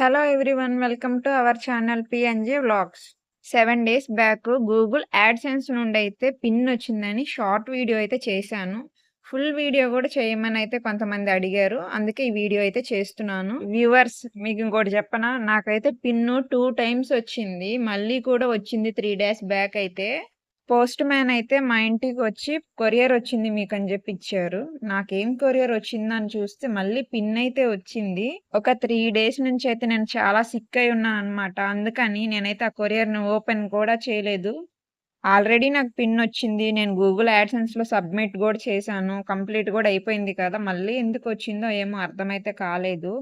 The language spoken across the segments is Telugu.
Hello everyone. Welcome to our channel PNJ vlogs. 7 days back Google AdSense నుండైతే పిన్ వచ్చిందని షార్ట్ వీడియో అయితే చేశాను. ఫుల్ వీడియో గూడా చేయమని అయితే కొంతమంది అడిగారు. అందుకే ఈ వీడియో అయితే చేస్తున్నాను. వ్యూవర్స్, మీకు ఇంకోటి చెప్పనా? నాకైతే పిన్ను 2 టైమ్స్ వచ్చింది. మళ్ళీ కూడా వచ్చింది 3 డేస్ బ్యాక్ అయితే. పోస్ట్ మ్యాన్ అయితే మా ఇంటికొచ్చి కొరియర్ వచ్చింది మీకని జెప్పి ఇచ్చారు. నాకేం కొరియర్ వచ్చిందని చూస్తే మళ్ళీ పిన్ అయితే వచ్చింది. ఒక 3 డేస్ నుంచయితే నేను చాలా సిక్ అయి ఉన్నాననమాట. అందుకని నేనైతే ఆ కొరియర్‌ని ఓపెన్ కూడా చేయలేదు. ఆల్రెడీ నాకు పిన్ వచ్చింది. నేను గూగుల్ యాడ్‌సెన్స్‌లో సబ్మిట్ గూడా చేశాను. కంప్లీట్ గూడా అయిపోయింది కదా! మళ్ళీ ఎందుకొచ్చిందో ఏమో అర్థమైతే కాలేదు.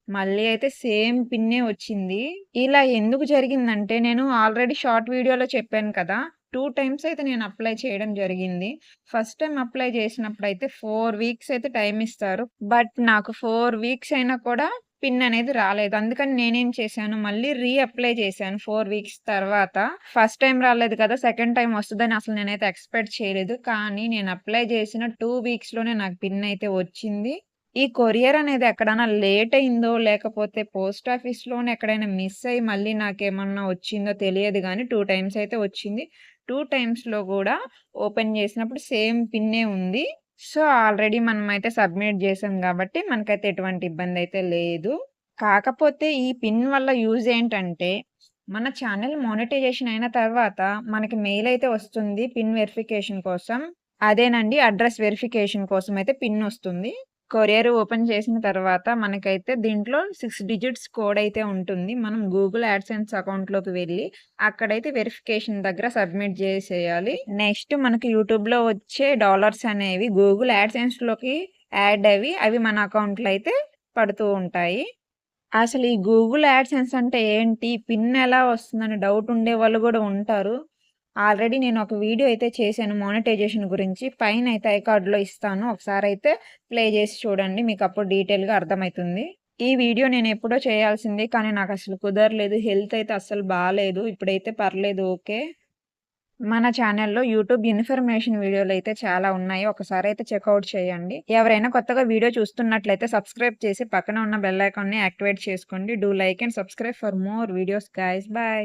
మళ్ళీ అయితే సేమ్ పిన్నే వచ్చింది. ఇలా ఎందుకు జరిగిందంటే నేను ఆల్రెడీ షార్ట్ వీడియోలో చెప్పాను కదా! 2 టైమ్స్ అయితే నేను అప్లై చేయడం జరిగింది. ఫస్ట్ టైమ్ అప్లై చేసినప్పుడైతే 4 వీక్స్ అయితే టైమ్ ఇస్తారు. బట్ నాకు 4 వీక్స్ అయినా కూడా పిన్ అనేది రాలేదు. అందుకని నేనేం చేశాను, మళ్ళీ అప్లై చేశాను 4 వీక్స్ తర్వాత. ఫస్ట్ టైమ్ రాలేదు కదా! సెకండ్ టైమ్ వస్తదని అసలు నేనైతే ఎక్స్‌పెక్ట్ చేయలేదు. కానీ నేను అప్లై చేసిన 2 వీక్స్‌లోనే నాకు పిన్ అయితే వచ్చింది. ఈ కొరియర్ అనేది ఎక్కడైనా లేట్ అయిందో, లేకపోతే పోస్ట్ ఆఫీస్‌లోనే ఎక్కడైనా మిస్ అయ్యి మళ్ళీ నాకేమన్నా వచ్చిందో తెలియదు గానీ 2 టైమ్స్ అయితే వచ్చింది. 2 టైమ్స్‌లో గూడా ఓపెన్ చేసినప్పుడు సేమ్ పిన్నే ఉంది. సో, ఆల్రెడీ మనమైతే సబ్మిట్ చేసాం గాబట్టి మనకైతే ఎటువంటి ఇబ్బందయితే లేదు. కాకపోతే ఈ పిన్ వల్ల యూజ్ ఏంటంటే, మన ఛానెల్ మానిటైజేషన్ అయిన తర్వాత మనకి మెయిల్ అయితే వస్తుంది పిన్ వెరిఫికేషన్ కోసం. అదేనండి, అడ్రెస్ వెరిఫికేషన్ కోసం అయితే పిన్ వస్తుంది. కొరియర్ ఓపెన్ చేసిన తర్వాత మనకైతే దీంట్లో 6 డిజిట్స్ కోడ్ అయితే ఉంటుంది. మనం గూగుల్ యాడ్‌సెన్స్ అకౌంట్‌లోకి వెళ్లి అక్కడైతే వెరిఫికేషన్ దగ్గర సబ్మిట్ చేసేయాలి. నెక్స్ట్ మనకి యూట్యూబ్‌లో వచ్చే డాలర్స్ అనేవి గూగుల్ యాడ్‌సెన్స్‌లోకి యాడ్ అవి మన అకౌంట్‌లో అయితే పడుతూ ఉంటాయి. అసలు ఈ గూగుల్ యాడ్‌సెన్స్ అంటే ఏంటి? పిన్ ఎలా వస్తుందని డౌట్ ఉండేవాళ్ళు గూడా ఉంటారు. ఆల్రెడీ నేను ఒక వీడియో అయితే చేశాను మానిటైజేషన్ గురించి. పైనైతే ఐ కార్డ్‌లో ఇస్తాను. ఒకసారయితే ప్లే చేసి చూడండి. మీకప్పుడు డీటెయిల్‌గా అర్థమైతుంది. ఈ వీడియో నేనెప్పుడో చేయాల్సింది. కానీ నాకసలు కుదరలేదు. హెల్త్ అయితే అస్సలు బాలేదు. ఇప్పుడైతే పర్లేదు, ఓకే. మన ఛానెల్‌లో యూట్యూబ్ ఇన్ఫర్మేషన్ వీడియోలయితే చాలా ఉన్నాయి. ఒకసారయితే చెకౌట్ చేయండి. ఎవరైనా కొత్తగా వీడియో చూస్తున్నట్లయితే సబ్స్క్రైబ్ చేసి పక్కన ఉన్న బెల్ ఐకాన్‌ని యాక్టివేట్ చేసుకోండి. Do like and subscribe for more videos guys. By.